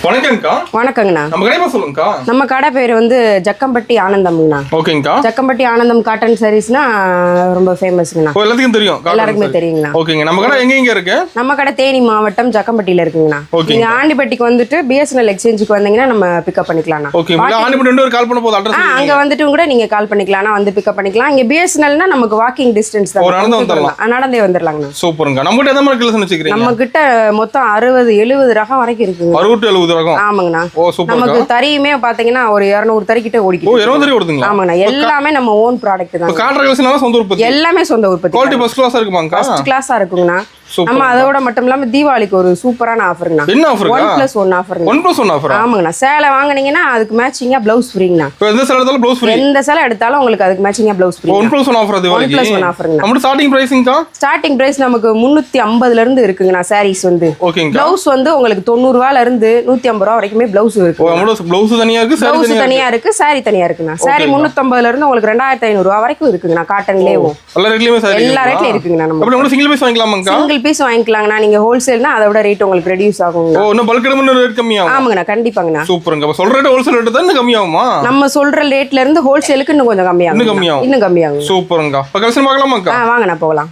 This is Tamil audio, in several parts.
வணக்கம்க்கா. வணக்கங்கண்ணா. நம்ம கடை பேர் சொல்லுங்கக்கா. நம்ம கடை பேர் வந்து ஜக்கம்பட்டி ஆனந்தம்ங்கண்ணா. ஓகேங்கக்கா. ஜக்கம்பட்டி ஆனந்தம் காட்டன் சாரீஸ்னா ரொம்ப ஃபேமஸ்ங்கண்ணா. எல்லாத்துக்கும் தெரியும், எல்லாருக்குமே தெரியுங்கண்ணா. ஓகேங்க. நம்ம கடை எங்க இருக்கு? நம்ம கடை தேனி மாவட்டம் ஜக்கம்பட்டியில இருக்குங்கண்ணா. நீங்க ஆண்டிப்பட்டிக்கு வந்துட்டு பிஎஸ்என்எல் எக்ஸ்சேஞ்சுக்கு வந்தீங்கன்னா நம்ம பிக்கப் பண்ணிக்கலாம்ண்ணா. ஓகே. ஆண்டிப்பட்டி ஒரு கால் பண்ண போது அட்ரஸ் அங்க வந்துட்டு கூட நீங்க கால் பண்ணிக்கலாம்னா வந்து பிக்கப் பண்ணிக்கலாம். இங்க பிஎஸ்என்எல்னா நமக்கு வாக்கிங் டிஸ்டன்ஸ் தான், நடந்தே வந்துடலாங்கண்ணா. சூப்பருங்க. நம்ம கிட்ட எந்த மாதிரி கலெக்ஷன் வச்சிருக்கீங்க? நம்ம கிட்ட மொத்தம் 60-70 ரகம் வரைக்கும் இருக்குங்க. 60-70 ரகம். ஆமாங்கண்ணா. ஓ சூப்பர். நமக்கு தறியுமே பாத்தீங்கன்னா ஒரு 200 தறி கிட்ட ஓடிக்கு. ஓ 200 தறி ஓடுதுங்களா? ஆமாங்கண்ணா. எல்லாமே நம்ம ஓன் ப்ராடக்ட் தான். காட்டன் கலெக்ஷனால சொந்த உற்பத்தி. எல்லாமே சொந்த உற்பத்தி. குவாலிட்டி ஃபர்ஸ்ட் கிளாஸா இருக்குமாங்க? ஃபர்ஸ்ட் கிளாஸா இருக்குங்கண்ணா. நம்ம அதோட மட்டும் இல்லாம தீபாவளிக்கு ஒரு சூப்பரான ஆஃபருங்கண்ணா. என்ன ஆஃபர்? 1+1 ஆஃபர். 1+1 ஆஃபர். ஆமாங்கண்ணா. சேலை வாங்குனீங்கன்னா அதுக்கு மேட்சிங்கா ப்ளவுஸ் ஃப்ரீங்கண்ணா. எந்த சேலை எடுத்தாலும் ப்ளவுஸ் ஃப்ரீ. எந்த சேலை எடுத்தாலும் உங்களுக்கு அதுக்கு மேட்சிங்கா ப்ளவுஸ் ஃப்ரீ. 1+1 ஆஃபர். அது வரைக்கும் 1+1 ஆஃபருங்கண்ணா. நம்ம ஸ்டார்டிங் பிரைஸிங்கா? ஸ்டார்டிங் பிரைஸ் நமக்கு 350 ல இருந்து இருக்குங்கண்ணா. சாரீஸ் வந்து ஓகேங்க. ப்ளவுஸ் வந்து உங்களுக்கு 90 ரூபாயில இருந்து 150 ரூபாய் வரைக்குமே ப்ளவுஸ் இருக்கு. ஓ நம்ம ப்ளவுஸ் தனியா இருக்கு, ப்ளவுஸ் தனியா இருக்கு, சாரி தனியா இருக்குண்ணா. சாரி 350 ல இருந்து உங்களுக்கு 2500 ரூபாய் வரைக்கும் இருக்குங்கண்ணா. காட்டன்லேயும் எல்லா ரேட்லயுமே சாரி எல்லா ரேட்லயும் இருக்குங்கண்ணா. நம்ம அப்படி சிங்கிள் பீஸ் வாங்கிக்கலாமாங்க? சிங்கிள் பீஸ் வாங்கிக்கலாங்கண்ணா. நீங்க ஹோல்சேல்னா அதோட ரேட் உங்களுக்கு ரெடியூஸ் ஆகும். ஓ இன்னும் பல்க் எடுத்தா ரேட் கம்மியாகும். ஆமாங்கண்ணா. கண்டிப்பாங்கண்ணா. சூப்பருங்க. அப்ப சொல்ற ரேட் ஹோல்சேல் ரேட் தான் இன்னும் கம்மியாகுமா? நம்ம சொல்ற ரேட்ல இருந்து ஹோல்சேலுக்கு இன்னும் கொஞ்சம் கம்மியாகும். இன்னும் கம்மியாகும். சூப்பருங்க. அப்ப கலெக்ஷன் பார்க்கலாமாக்கா? வாங்கண்ணா போகலாம்.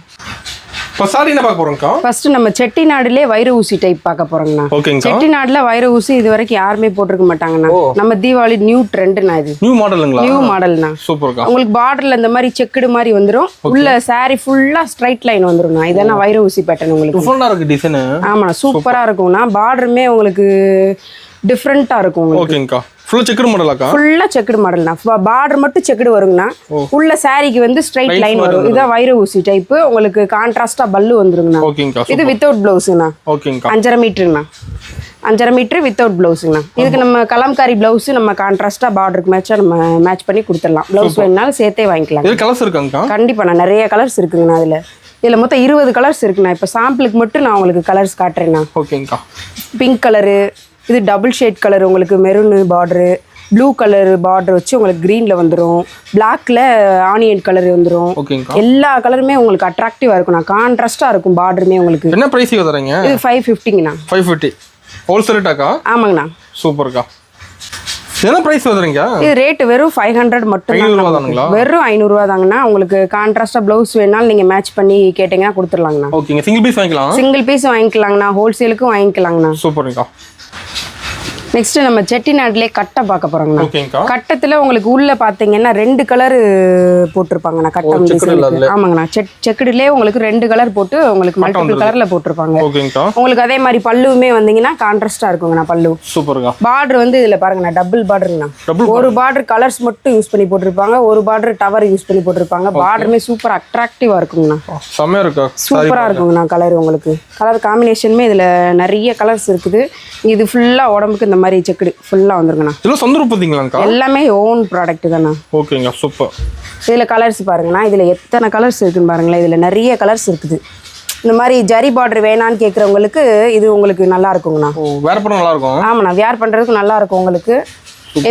ஃபர்ஸ்ட் சாரி என்ன பார்க்க போறோம்க்கா? ஃபர்ஸ்ட் நம்ம செட்டிநாடுலயே வைர ஊசி டைப் பார்க்க போறோம்ண்ணா. ஓகேங்க. செட்டிநாடுல வைர ஊசி இது வரைக்கும் யாருமே போட்டுருக்க மாட்டாங்கண்ணா. நம்ம தீபாவளி நியூ ட்ரெண்ட்னா இது. நியூ மாடலுங்களா? நியூ மாடல்னா. சூப்பர்க்கா. உங்களுக்கு பார்டர்ல இந்த மாதிரி செக்குடு மாதிரி வந்துரும். உள்ள சாரி ஃபுல்லா ஸ்ட்ரைட் லைன் வந்துரும்ண்ணா. இதெல்லாம் வைர ஊசி பேட்டர்ன் உங்களுக்கு. சூப்பரா இருக்கு டிசைன். ஆமாண்ணா. சூப்பரா இருக்கும்ண்ணா. பார்டருமே உங்களுக்கு டிஃப்ரெண்டா இருக்கும். ஓகேங்கக்கா. ஃபுல்லா செக்குடு மாடலாக்கா? ஃபுல்லா செக்குடு மாடல்னா. பார்டர் மட்டும் செக்குடு வருங்கண்ணா. உள்ள சாரிக்கு வந்து ஸ்ட்ரைட் லைன் வரும். இதான் வைர ஊசி டைப். உங்களுக்கு கான்ட்ராஸ்டா பல்லு வந்துருங்கண்ணா. ஓகேங்கக்கா. இது வித்தவுட் பிளவுஸ்ங்கண்ணா. ஓகேங்கக்கா. 5.5 மீட்டருங்கண்ணா. 5.5 மீட்டர் வித்தவுட் பிளவுஸ்ங்கண்ணா. இதுக்கு நம்ம கலம்காரி பிளவுஸ் நம்ம கான்ட்ராஸ்டா பார்டருக்கு மேட்சா நம்ம மேட்ச் பண்ணி கொடுத்துடலாம். பிளவுஸ் வேணுனாலும் சேர்த்தே வாங்கிக்கலாம். இது கலர்ஸ் இருக்காங்கக்கா? கண்டிப்பாண்ணா. நிறைய கலர்ஸ் இருக்குங்கண்ணா. இதுல மொத்தம் 20 கலர்ஸ் இருக்குண்ணா. இப்போ சாம்பிளுக்கு மட்டும் நான் உங்களுக்கு கலர்ஸ் காட்டுறேண்ணா. ஓகேங்கக்கா. பிங்க் கலரு, இது டபுள் ஷேட் கலர், உங்களுக்கு maroon border, blue colour border வச்சு உங்களுக்கு க்ரீனில் வந்துடும், பிளாக்ல ஆனியன் கலர் வந்துடும். எல்லா கலருமே உங்களுக்கு அட்ராக்டிவாக இருக்கும்ண்ணா. கான்ட்ராஸ்டாக இருக்கும் பார்டருமே உங்களுக்கு. என்ன ப்ரைஸ் தரீங்க? இது 550ங்கண்ணா. 550 ஹோல்சேல் ரேட்டாக்கா? ஆமாங்கண்ணா. சூப்பர்க்கா. என்ன ப்ரைஸ் வந்துறீங்க? இது ரேட் வெறும் 500 மட்டும் தான். வெறும் 500 ரூபா தாங்கண்ணா. உங்களுக்கு கான்ட்ராஸ்டா பிளவுஸ் வேணாலும் நீங்க மேட்ச் பண்ணி கேட்டீங்கன்னா கொடுத்துடலாங்கண்ணா. ஓகேங்க. சிங்கிள் பீஸ் வாங்கிக்கலாம்? சிங்கிள் பீஸ் வாங்கிக்கலாங்கண்ணா. ஹோல்சேலுக்கும் வாங்கிக்கலாங்கண்ணா. சூப்பர்க்கா. நெக்ஸ்ட் நம்ம செட்டிநாடுலேயே கட்டை பார்க்க போறோம்ண்ணா. ஓகேங்கக்கா. கட்டத்துல உங்களுக்கு உள்ள பாத்தீங்கன்னா 2 கலர் போட்டிருப்பாங்கண்ணா. கட்டம் டிசைன். ஆமாங்கண்ணா. செக்குடுலேயே உங்களுக்கு 2 கலர் போட்டு உங்களுக்கு மல்டிபிள் கலர்ல போட்டிருப்பாங்க. ஓகேங்கக்கா. உங்களுக்கு அதே மாதிரி பல்லுமே வந்தீங்கன்னா கான்ட்ராஸ்டா இருக்குங்கண்ணா. பல்லு சூப்பர்க்கா. பார்டர் வந்து இதுல பாருங்கண்ணா டபுள் பார்டருங்கண்ணா. ஒரு பார்டர் கலர்ஸ் மட்டும் யூஸ் பண்ணி போட்டிருப்பாங்க, ஒரு பார்டர் டவர் யூஸ் பண்ணி போட்டிருப்பாங்க. பார்டருமே சூப்பர் அட்ராக்டிவா இருக்குங்கண்ணா. செமையா இருக்கு. சூப்பரா இருக்குங்கண்ணா. கலர் உங்களுக்கு கலர் காம்பினேஷனுமே இதுல நிறைய கலர்ஸ் இருக்குது. இது ஃபுல்லா உடம்புக்கு இந்த மாதிரி செக்குடு ஃபுல்லா வந்துருங்கண்ணா. இதெல்லாம் சொந்த உற்பத்திங்களாக்கா? எல்லாமே ஓன் ப்ராடக்ட் தானா. ஓகேங்க. சூப்பர். இதுல கலர்ஸ் பாருங்கண்ணா. இதுல எத்தனை கலர்ஸ் இருக்குன்னு பாருங்களேன். இதுல நிறைய கலர்ஸ் இருக்குது. இந்த மாதிரி ஜரி பார்டர் வேணான்னு கேட்குறவங்களுக்கு இது உங்களுக்கு நல்லா இருக்குங்கண்ணா. வேர் பண்ண நல்லா இருக்கும். ஆமாண்ணா. வேர் பண்றதுக்கு நல்லா இருக்கும். உங்களுக்கு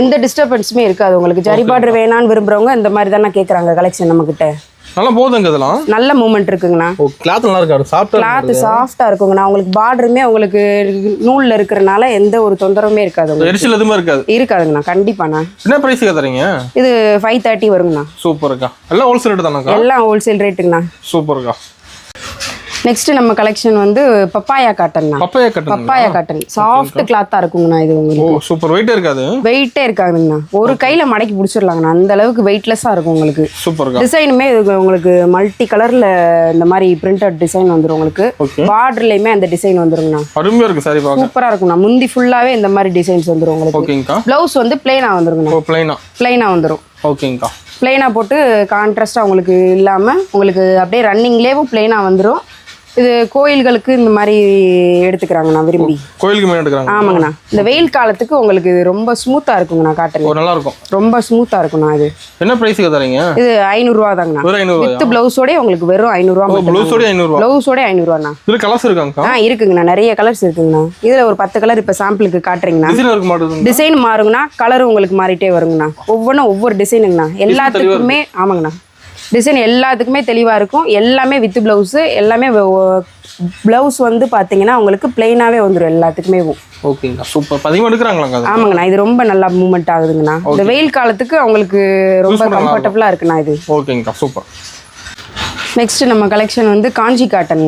எந்த டிஸ்டர்பன்ஸுமே இருக்காது. உங்களுக்கு ஜரி பார்டர் வேணான்னு விரும்புறவங்க இந்த மாதிரி தானே கேட்குறாங்க கலெக்ஷன் நம்ம கிட்ட. நல்லா போகுதுங்க. இதெல்லாம் நல்ல மூவ்மெண்ட் இருக்குங்கண்ணா. கிளாத் நல்லா இருக்கு. கிளாத் சாஃப்டா இருக்குங்கண்ணா. உங்களுக்கு பார்டருமே உங்களுக்கு நூல்ல இருக்கிறனால எந்த ஒரு தொந்தரவுமே இருக்காது. எரிச்சல் எதுவுமே இருக்காதுங்கண்ணா. கண்டிப்பாண்ணா. என்ன பிரைஸ் தரீங்க? இது 530 வருங்கண்ணா. சூப்பர்க்கா. எல்லாம் ஹோல்சேல் ரேட் தானக்கா? எல்லாம் ஹோல்சேல் ரேட்டுங்கண்ணா. சூப்பர்க்கா. நெக்ஸ்ட் நம்ம கலெக்ஷன் வந்து papaya cotton. Papaya cotton soft கிளாத்தா இருக்குங்கண்ணா. இது உங்களுக்கு சூப்பர். வெயிட்டே இருக்காது. வெயிட்டே இருக்காதுங்கண்ணா. ஒரு கையில மடக்கி பிடிச்சிடலாங்கண்ணா. அந்த அளவுக்கு வெயிட்லெஸ்ஸா இருக்கும் உங்களுக்கு. சூப்பர். டிசைனுமே உங்களுக்கு மல்டி கலர்ல இந்த மாதிரி பிரிண்டட் டிசைன் வந்துரும். உங்களுக்கு பார்டர்லயுமே அந்த டிசைன் வந்துருங்கண்ணா. அருமையா இருக்கு. சாரி பாக்க சூப்பரா இருக்கும்ண்ணா. முந்தி ஃபுல்லாவே இந்த மாதிரி டிசைன்ஸ் வந்துரும் உங்களுக்கு. ஓகேங்கா. பிளவுஸ் வந்து பிளைனா வந்துருங்கண்ணா. பிளைனா வந்துரும். ஓகேங்கா. பிளைனா போட்டு கான்ட்ராஸ்டா உங்களுக்கு இல்லாம உங்களுக்கு அப்படியே ரன்னிங்லேயும் பிளைனா வந்துரும். இது கோயில்களுக்கு இந்த மாதிரி எடுத்துக்கிறாங்கண்ணா. விரும்பி கோயிலுக்கு மேல எடுக்கிறாங்க. ஆமாங்கண்ணா. இந்த வெயில் காலத்துக்கு உங்களுக்கு இது ரொம்ப ஸ்மூத்தா இருக்குங்கண்ணா. காட்டன் நல்லா இருக்கும். ரொம்ப ஸ்மூத்தா இருக்கும்ண்ணா. இது என்ன பிரைஸ் தரீங்க? இது 500 ரூபா தாங்கண்ணா. வித் பிளவுஸோட உங்களுக்கு வெறும் 500 ரூபா. பிளவுஸோட 500 ரூபாண்ணா. இதுல கலர்ஸ் இருக்காங்க? இருக்குங்கண்ணா. நிறைய கலர்ஸ் இருக்குங்கண்ணா. இதுல ஒரு 10 கலர் இப்ப சாம்பிளுக்கு காட்டுறீங்கண்ணா. டிசைன் மாறுங்கண்ணா. கலர் உங்களுக்கு மாறிட்டே வருங்கண்ணா. ஒவ்வொன்றும் ஒவ்வொரு டிசைனுங்கண்ணா. எல்லாத்துக்குமே. ஆமாங்கண்ணா. டிசைன் எல்லாத்துக்குமே தெளிவாக இருக்கும். எல்லாமே வித் ப்ளவுஸு. எல்லாமே ப்ளவுஸ் வந்து பார்த்தீங்கன்னா உங்களுக்கு பிளெயினாகவே வந்துடும் எல்லாத்துக்குமே. ஓகேங்கண்ணா சூப்பர். அதிகமாக எடுக்கிறாங்களாங்க? ஆமாங்கண்ணா, இது ரொம்ப நல்லா மூவ்மெண்ட் ஆகுதுங்கண்ணா. இந்த வெயில் காலத்துக்கு அவங்களுக்கு ரொம்ப கம்ஃபர்டபுளாக இருக்குண்ணா இது. ஓகேங்கண்ணா சூப்பர். நெக்ஸ்ட் நம்ம கலெக்ஷன் வந்து காஞ்சி காட்டன்.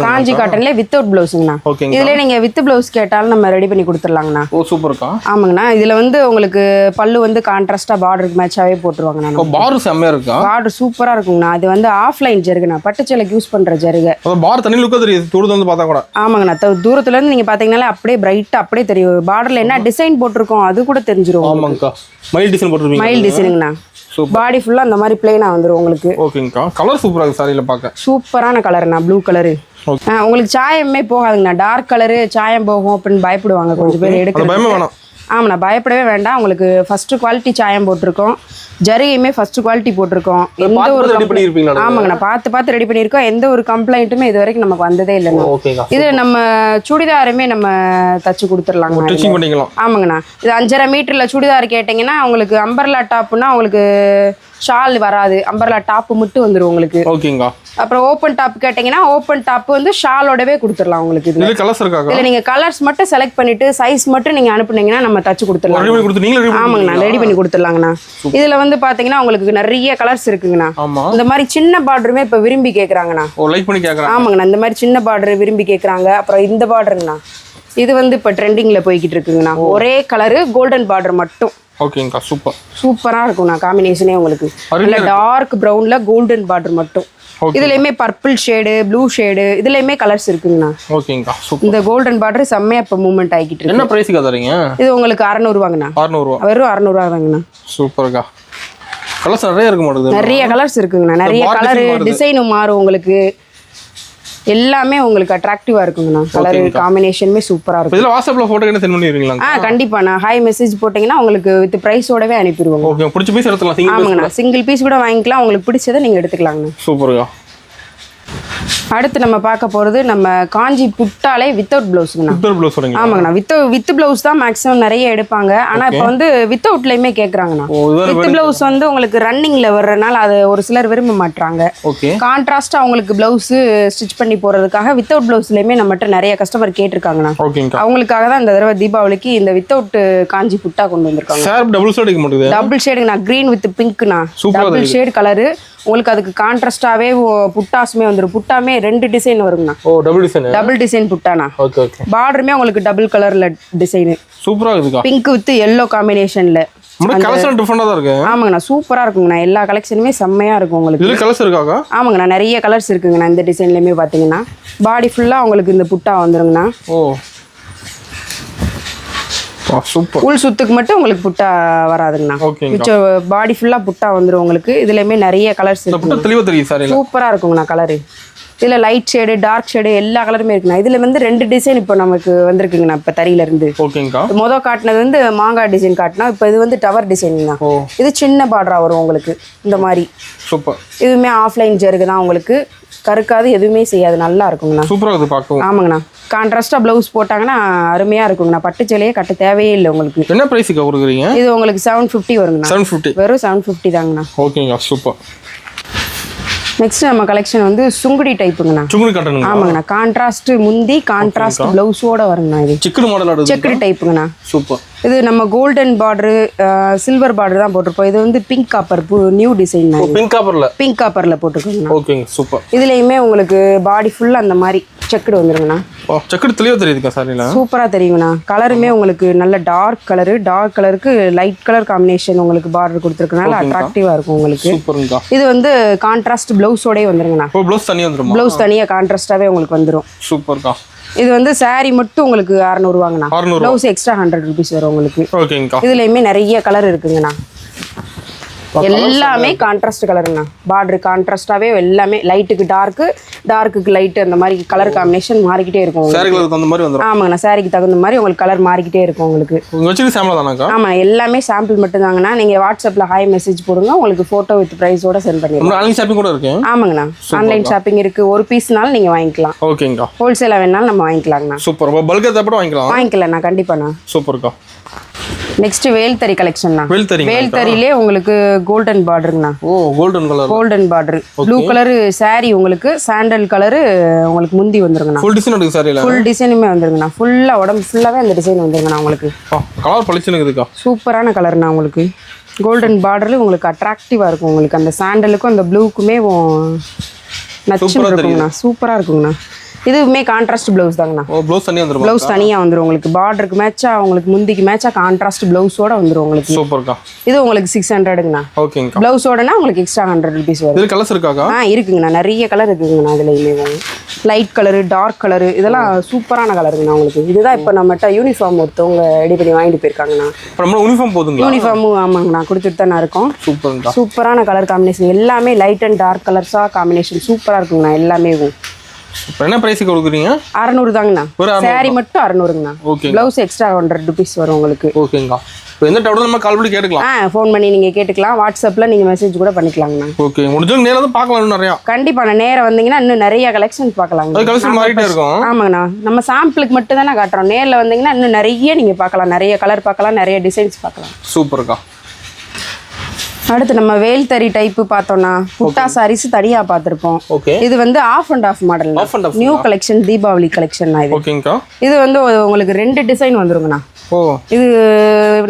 காஞ்சி காட்டன்ல வித்தவுட் பிளவுஸ்ங்கண்ணா. இதுல நீங்க வித் பிளவுஸ் கேட்டாலும் நம்ம ரெடி பண்ணி கொடுத்துடலாங்கண்ணா. ஓ சூப்பர்க்கா. ஆமாங்கண்ணா, இதுல வந்து உங்களுக்கு பல்லு வந்து கான்ட்ராஸ்டா பார்டருக்கு மேட்சாவே போட்டுருவாங்கண்ணா. பார்டர் செம்மையா இருக்கா? பார்டர் சூப்பரா இருக்குங்கண்ணா. இது வந்து ஆஃப்லைன் ஜருகுண்ணா, பட்டுச்சேலைக்கு யூஸ் பண்ற ஜருகை. பார்டர் தனி லுக்கா தெரியுது தூரத்துல இருந்து பார்த்தா கூட. ஆமாங்கண்ணா, தூரத்துல இருந்து நீங்க பாத்தீங்கன்னாலே அப்படியே பிரைட்டா அப்படியே தெரியும். பார்டர்ல என்ன டிசைன் போட்டிருக்கோம் அது கூட தெரிஞ்சிரும். ஆமாங்கக்கா, மைல் டிசைன் போட்டுருவீங்க. மைல் டிசைனுங்கண்ணா. பாடி ஃபுல்லா அந்த மாதிரி பிளைனா வந்துரும் உங்களுக்கு. ஓகேங்கக்கா. கலர் சூப்பரா இருக்கு சாரியில பார்க்க. சூப்பரான கலர்ண்ணா, ப்ளூ கலரு. உங்களுக்கு சாயமே போகாதுங்கண்ணா. டார்க் கலரு சாயம் போகும் அப்படின்னு பயப்படுவாங்க கொஞ்சம் பேர் எடுக்க. ஆமாண்ணா, பயப்படவே வேண்டாம். உங்களுக்கு ஃபர்ஸ்ட் குவாலிட்டி சாயம் போட்டிருக்கோம். ஜரிகையுமே ஃபர்ஸ்ட் குவாலிட்டி போட்டிருக்கோம். எந்த ஒரு ஆமாங்கண்ணா, பார்த்து ரெடி பண்ணியிருக்கோம். எந்த ஒரு கம்ப்ளைண்ட்டுமே இது வரைக்கும் நமக்கு வந்ததே இல்லைண்ணா. இது நம்ம சுடிதாருமே நம்ம தச்சு கொடுத்துடலாங்க. ஆமாங்கண்ணா, இது 5.5 மீட்டர்ல சுடிதார் கேட்டிங்கன்னா உங்களுக்கு அம்பர்லா டாப்னா உங்களுக்கு ஷால் வராது, அம்பர்லா டாப் மட்டும் வந்துடும் உங்களுக்கு. ஓகேங்க. அப்புறம் ஓப்பன் டாப் கேட்டிங்கன்னா ஓப்பன் டாப் வந்து ஷாலோடவே கொடுத்துடலாம் உங்களுக்கு. இதுல கலர்ஸ் இருக்கா? இல்ல, நீங்க கலர்ஸ் மட்டும் செலக்ட் பண்ணிட்டு சைஸ் மட்டும் நீங்க அனுப்புனீங்கன்னா நம்ம தச்சு கொடுத்துடலாம். ஆமாங்கண்ணா, ரெடி பண்ணி கொடுத்துடலாங்கண்ணா. இதுல வந்து பாத்தீங்கன்னா உங்களுக்கு நிறைய கலர்ஸ் இருக்குங்கண்ணா. இந்த மாதிரி சின்ன பார்டருமே இப்ப விரும்பி கேக்குறாங்கண்ணா. ஆமாங்கண்ணா, இந்த மாதிரி சின்ன பார்டர் விரும்பி கேக்குறாங்க. அப்புறம் இந்த பார்டருங்கண்ணா, இது வந்து இப்ப ட்ரெண்டிங்ல போய்கிட்டு இருக்குங்கண்ணா. ஒரே கலரு கோல்டன் பார்டர் மட்டும். ஓகேங்கா, சூப்பர். சூப்பரா இருக்கும்ண்ணா காம்பினேஷனே உங்களுக்கு. நல்ல டார்க் பிரவுன்ல கோல்டன் பார்டர் மட்டும். இதுலயுமே பர்பிள் ஷேடு, ப்ளூ ஷேடு, இதுலயுமே கலர்ஸ் இருக்குங்கண்ணா. ஓகேங்கா, சூப்பர். இந்த கோல்டன் பார்டர் செம்மையா இப்ப மூவ்மெண்ட் ஆகிட்டு இருக்கு. என்ன பிரைஸ்க்கு தரீங்க? இது உங்களுக்கு 600 ரூபாங்கண்ணா. 600 ரூபாய். வெறும் 600 ரூபாய் தாங்கண்ணா. சூப்பர்க்கா. கலர்ஸ் நிறைய இருக்கு மாட்டேங்குது. நிறைய கலர்ஸ் இருக்குங்கண்ணா. நிறைய கலர் டிசைனும் மாறும் உங்களுக்கு. எல்லாமே உங்களுக்கு அட்ராக்டிவா இருக்குங்கண்ணா. கலர் காம்பினேஷனுமே சூப்பரா இருக்கும். இதுல வாட்ஸ்அப்ல போட்டோ என்ன சென்ட் பண்ணிடுவீங்களா? கண்டிப்பா. நான் ஹை மெசேஜ் போட்டீங்கன்னா உங்களுக்கு வித் பிரைஸோடவே அனுப்பிடுவோம். ஓகே, பிடிச்ச பீஸ் எடுத்துக்கலாம். ஆமாங்கண்ணா, சிங்கிள் பீஸ் கூட வாங்கிக்கலாம். உங்களுக்கு பிடிச்சதை நீங்க எடுத்துக்கலாங்கண்ணா. சூப்பர்க்கா. அடுத்து நம்ம பார்க்க போறது நம்ம காஞ்சி புட்டாலே வித்தவுட் பிளவுஸ்ங்கண்ணா. வித்தவுட் பிளவுஸ் வரீங்க? ஆமாங்கண்ணா, வித் பிளவுஸ் தான் மேக்ஸிமம் நிறைய எடுப்பாங்க. ஆனா இப்போ வந்து வித்தவுட்லயுமே கேக்குறாங்கண்ணா. வித் பிளவுஸ் வந்து உங்களுக்கு ரன்னிங்ல வர்றதுனால அது ஒரு சிலர் விரும்ப மாட்டாங்க. கான்ட்ராஸ்டா அவங்களுக்கு பிளவுஸ் ஸ்டிச் பண்ணி போறதுக்காக வித்தவுட் பிளவுஸ்லயுமே நம்மகிட்ட நிறைய கஸ்டமர் கேட்டிருக்காங்கண்ணா. அவங்களுக்காக தான் இந்த தடவை தீபாவளிக்கு இந்த வித்தவுட் காஞ்சி புட்டா கொண்டு வந்திருக்காங்க. டபுள் ஷேட் எடுக்க மாட்டேங்குது. டபுள் ஷேடுங்கண்ணா, கிரீன் வித் பிங்க்ண்ணா. டபுள் ஷேட் கலரு உங்களுக்கு. அதுக்கு கான்ட்ராஸ்டாவே புட்டாஸுமே வந்துடும். புட்டாமே 2 டிசைன் வருங்கண்ணா. ஓ, டபுள் டிசைன் புட்டானா. Okay okay. பார்டருமே உங்களுக்கு டபுள் கலர்ல டிசைன். சூப்பரா இருக்குக்கா. பிங்க் வித் yellow காம்பினேஷன்ல. கலெக்ஷன் டிஃபரெண்டா தான் இருக்கு. ஆமாங்கண்ணா, சூப்பரா இருக்குங்கண்ணா. எல்லா கலெக்ஷனுமே செம்மையா இருக்கும் உங்களுக்கு. இதுல கலர்ஸ் இருக்காக்கா? ஆமாங்கண்ணா, நிறைய கலர்ஸ் இருக்குங்கண்ணா. இந்த டிசைன்லயுமே பாத்தீங்கன்னா பாடி ஃபுல்லா உங்களுக்கு இந்த புட்டா வந்துருங்கண்ணா. ஓ சூப்பர். உள் சுத்துக்கு மட்டும் உங்களுக்கு புட்டா வராதுங்கண்ணா. பாடி ஃபுல்லா புட்டா வந்துரும் உங்களுக்கு. இதுலயுமே நிறைய கலர்ஸ் இருக்கு. தெளிவா தெரியும் சார். சூப்பரா இருக்குங்கண்ணா கலரு. இதுல லைட் ஷேடு, டார்க் ஷேடு எல்லா கலருமே இருக்குண்ணா. இதுல வந்து 2 டிசைன் இப்போ நமக்கு வந்திருக்குங்கண்ணா. இப்போ தறியில இருந்து மொதல் காட்டினது வந்து மாங்காய் டிசைன் காட்டினா, இப்போ இது வந்து டவர் டிசைன்ங்கண்ணா. இது சின்ன பார்டரா வரும் உங்களுக்கு இந்த மாதிரி. சூப்பர். இதுவுமே ஆஃப்லைன் ஜருக்கு தான் உங்களுக்கு. கருக்காது, எதுவுமே செய்யாது, நல்லா இருக்குங்கண்ணா. சூப்பரா இருக்கு பார்க்கவும். ஆமாங்கண்ணா, கான்ட்ராஸ்டா பிளவுஸ் போட்டாங்கன்னா அருமையா இருக்குங்கண்ணா. பட்டு சேலையே கட்ட தேவையே இல்லை உங்களுக்கு. என்ன பிரைஸ்க்கு கொடுக்குறீங்க? இது உங்களுக்கு 750 வருங்கண்ணா. 750. வெறும் 750 தாங்கண்ணா. ஓகேங்க, சூப்பர். நெக்ஸ்ட் நம்ம கலெக்ஷன் வந்து சுங்குடி டைப்புங்கண்ணா. சுங்குடி காட்டனுங்க. ஆமாங்கண்ணா, கான்ட்ராஸ்ட் முந்தி கான்ட்ராஸ்ட் பிளவுஸோட வருங்கண்ணா. இது செக்குடு மாடல். செக்குடு டைப்புங்கண்ணா. சூப்பர். இது நம்ம கோல்டன் பார்டர், சில்வர் பார்டர் தான் போட்டிருப்போம். இது வந்து pink copper new design. Pink காப்பர்ல போட்டிருக்கோங்கண்ணா. ஓகேங்க, சூப்பர். இதுலயுமே உங்களுக்கு பாடி ஃபுல்லா அந்த மாதிரி செக்குடு வந்துருங்கண்ணா. செக்குடு தெளிவா தெரியுதுக்கா சாரில. சூப்பரா தெரியுங்கண்ணா. கலருமே உங்களுக்கு நல்ல டார்க் கலரு. டார்க் கலருக்கு லைட் கலர் காம்பினேஷன் உங்களுக்கு பார்டர் கொடுத்துருக்கனால அட்ராக்டிவா இருக்கும் உங்களுக்கு. சூப்பர்ங்கா. இது வந்து கான்ட்ராஸ்ட் பிளவுஸோடயே வந்துருங்கண்ணா. பிளவுஸ் தனியா வந்துரும். பிளவுஸ் தனியா கான்ட்ராஸ்டாவே உங்களுக்கு வந்துரும். சூப்பர்க்கா. இது வந்து சாரி மட்டும் உங்களுக்கு 600 ரூபாங்கண்ணா. பிளவுஸ் எக்ஸ்ட்ரா 100 ருபீஸ் வரும் உங்களுக்கு. இதுலயுமே நிறைய கலர் இருக்குங்கண்ணா. எல்லாமே கான்ட்ராஸ்ட் கலருங்கண்ணா. பார்டர் கான்ட்ராஸ்டாவே எல்லாமே லைட்டுக்கு டார்க்கு, டார்க்குக்கு லைட், அந்த மாதிரி கலர் காம்பினேஷன் மாறிக்கிட்டே இருக்கும். ஆமாங்கண்ணா, சாரிக்கு தகுந்த மாதிரி உங்களுக்கு கலர் மாறிக்கிட்டே இருக்கும் உங்களுக்கு. ஆமா, எல்லாமே சாம்பிள் மட்டும் தாங்கண்ணா. நீங்க வாட்ஸ்அப்ல ஹாய் மெசேஜ் போடுங்க, உங்களுக்கு போட்டோ வித் பிரைஸோட சென்ட் பண்ணிடுவோம். ஆமாங்கண்ணா, ஆன்லைன் ஷாப்பிங் இருக்கு. ஒரு பீஸ்னாலும் நீங்க வாங்கிக்கலாம். ஓகேங்கா. ஹோல்சேலா வேணாலும் நம்ம வாங்கிக்கலாங்கண்ணா. சூப்பர். பல்கா தேவைப்பட வாங்கிக்கலாம்ண்ணா. கண்டிப்பாண்ணா. சூப்பர்க்கா. நெக்ஸ்ட் வேல்தறி கலெக்ஷன்ண்ணா. வேல்தறி. வேல்தறிலே உங்களுக்கு கோல்டன் பார்டருங்கண்ணா. ஓ golden colour. Golden border. Blue colour saree உங்களுக்கு சாண்டல் கலர் உங்களுக்கு முந்தி வந்துருங்கண்ணா. ஃபுல் டிசைன் இருக்கு சாரில. ஃபுல் டிசைனுமே வந்துருங்கண்ணா. ஃபுல்லா உடம்பு ஃபுல்லாவே அந்த டிசைன் வந்துருங்கண்ணா உங்களுக்கு. கலர் பளிச்சுன்னு இருக்குக்கா. சூப்பரான கலர்ண்ணா உங்களுக்கு. கோல்டன் பார்டர்ல உங்களுக்கு அட்ராக்டிவா இருக்கும் உங்களுக்கு. அந்த சாண்டலுக்கும் அந்த ப்ளூக்குமே நச்சுன்னு இருக்குங்கண்ணா. சூப்பரா இருக்குங்கண்ணா. இதுவுமே கான்ட்ராஸ்ட் ப்ளவுஸ் தாங்கண்ணா. ஓ ப்ளவுஸ் தனியா வந்துரும். ப்ளவுஸ் தனியா வந்துரும் உங்களுக்கு. பார்டருக்கு மேட்சா உங்களுக்கு முந்திக்கு மேட்சா கான்ட்ராஸ்ட் ப்ளவுஸோட வந்துரும் உங்களுக்கு. சூப்பர்க்கா. இது உங்களுக்கு 600ங்கண்ணா. ஓகேங்கா. ப்ளவுஸோடனா உங்களுக்கு எக்ஸ்ட்ரா 100 rupees வரும். இது கலர்ஸ் இருக்காக்கா? இருக்குங்கண்ணா. நிறைய கலர் இருக்குங்கண்ணா. இதுலயுமே லைட் கலர், டார்க் கலர், இதெல்லாம் சூப்பரான கலருங்கண்ணா உங்களுக்கு. இதுதான் இப்போ நம்மகிட்ட யூனிஃபார்ம் ஒருத்தவங்க ரெடி பண்ணி வாங்கிட்டு போயிருக்காங்கண்ணா. நம்ம யூனிஃபார்ம் போதுங்களா? யூனிஃபார்ம் ஆமாங்கண்ணா கொடுத்துட்டு தானே இருக்கோம். சூப்பர்ங்கா. சூப்பரான கலர் காம்பினேஷன் எல்லாமே லைட் அண்ட் டார்க் கலர்ஸா காம்பினேஷன் சூப்பரா இருக்குங்கண்ணா எல்லாமே. என்ன பிரைஸ் கொடுக்குறீங்க? 600 தாங்கண்ணா. சாரி மட்டும் 600ங்கண்ணா. ஓகே. ப்ளவுஸ் எக்ஸ்ட்ரா 100 rupees வரும் உங்களுக்கு. ஓகேங்கா. இப்போ எந்த டவுட் நம்ம கால் பண்ணி கேட்டுக்கலாம். ஃபோன் பண்ணி நீங்க கேட்டுக்கலாம். வாட்ஸ்அப்ல நீங்க மெசேஜ் கூட பண்ணிக்கலாங்கண்ணா. ஓகே. முடிஞ்சவங்க நேரா வந்து பார்க்கலாம் நிறைய. கண்டிப்பா நான் நேரா வந்தீங்கன்னா இன்னும் நிறைய கலெக்ஷன் பார்க்கலாங்க. அது கலெக்ஷன் மாறிட்டே இருக்கும். ஆமாங்கண்ணா. நம்ம சாம்பிளுக்கு மட்டும் தானே காட்டுறோம். நேர்ல வந்தீங்கன்னா இன்னும் நிறைய நீங்க பார்க்கலாம். நிறைய கலர் பார்க்கலாம், நிறைய டிசைன்ஸ் பார்க்கலாம். சூப்பர்க்கா. அடுத்து நம்ம வேல்தறி டைப் பார்த்தோம்னா புட்டா சாரீஸ் தனியா பார்த்திருப்போம். இது வந்து off and off model. New collection, Deepavali collection இது. ஓகேங்கா. இது வந்து உங்களுக்கு 2 டிசைன் வந்துருங்கண்ணா. இது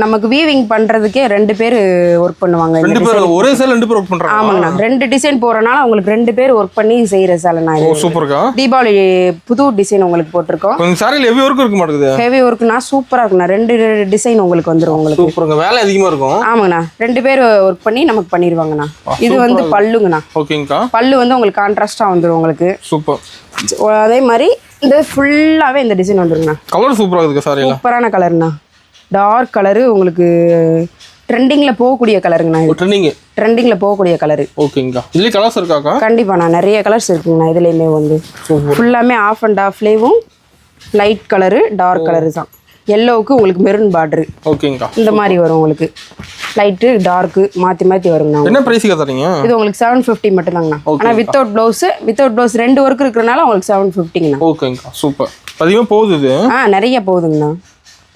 நமக்கு வீவிங் பண்றதுக்கே 2 பேர் ஒர்க் பண்ணுவாங்க. 2 பேர் ஒரே சேல 2 பேர் ஒர்க் பண்றாங்க. ஆமாங்கண்ணா. 2 டிசைன் போறனால உங்களுக்கு 2 பேர் ஒர்க் பண்ணி செய்யற சேலனா இது. சூப்பர்க்கா. தீபாவளி புது டிசைன் உங்களுக்கு போட்டுருக்கோம். கொஞ்சம் சாரில ஹெவி ஒர்க் இருக்க மாட்டேங்குது. ஹெவி ஒர்க்னா சூப்பரா இருக்குண்ணா. 2 டிசைன் உங்களுக்கு வந்துரும் உங்களுக்கு. சூப்பர்ங்க. வேலை அதிகமா இருக்கும். ஆமாங்கண்ணா. 2 பேர் ஒர்க் பண்ணி நமக்கு பண்ணிடுவாங்கண்ணா. இது வந்து பல்லுங்கண்ணா. ஓகேங்கா. பல்லு வந்து உங்களுக்கு கான்ட்ராஸ்டா வந்துரும் உங்களுக்கு. சூப்பர். அதே மாதிரி இந்த ஃபுல்லாவே இந்த டிசைன் வந்துருங்கண்ணா. கலர் சூப்பரா இருக்கு சாரில. சூப்பரான கலர்ண்ணா. டார்க் கலரு உங்களுக்கு ட்ரெண்டிங்ல போகக்கூடிய கலருங்கண்ணா. இது ட்ரெண்டிங்ல போகக்கூடிய கலரு. ஓகேங்கா. இதுல கலர்ஸ் இருக்காக்கா? கண்டிப்பாண்ணா. நிறைய கலர்ஸ் இருக்குங்கண்ணா. இதுலயுமே வந்து ஃபுல்லாமே ஆஃப் அண்ட் ஆஃப்லேயும் லைட் கலரு, டார்க் கலரு தான். எல்லோவுக்கு உங்களுக்கு மெரூன் பார்டர். ஓகேங்கா. இந்த மாதிரி வரும் உங்களுக்கு. லைட்டு டார்க்கு மாற்றி மாற்றி வருங்கண்ணா. என்ன ப்ரைஸுக்கு தரீங்க? இது உங்களுக்கு 750 மட்டும் தாங்கண்ணா. ஆனால் வித்தவுட் ப்ளவுஸ் 2 ஒர்க் இருக்கிறனால உங்களுக்கு 750ங்கண்ணா. ஓகேங்கா. சூப்பர். அதிகமாக போகுது இது. நிறைய போகுதுங்கண்ணா.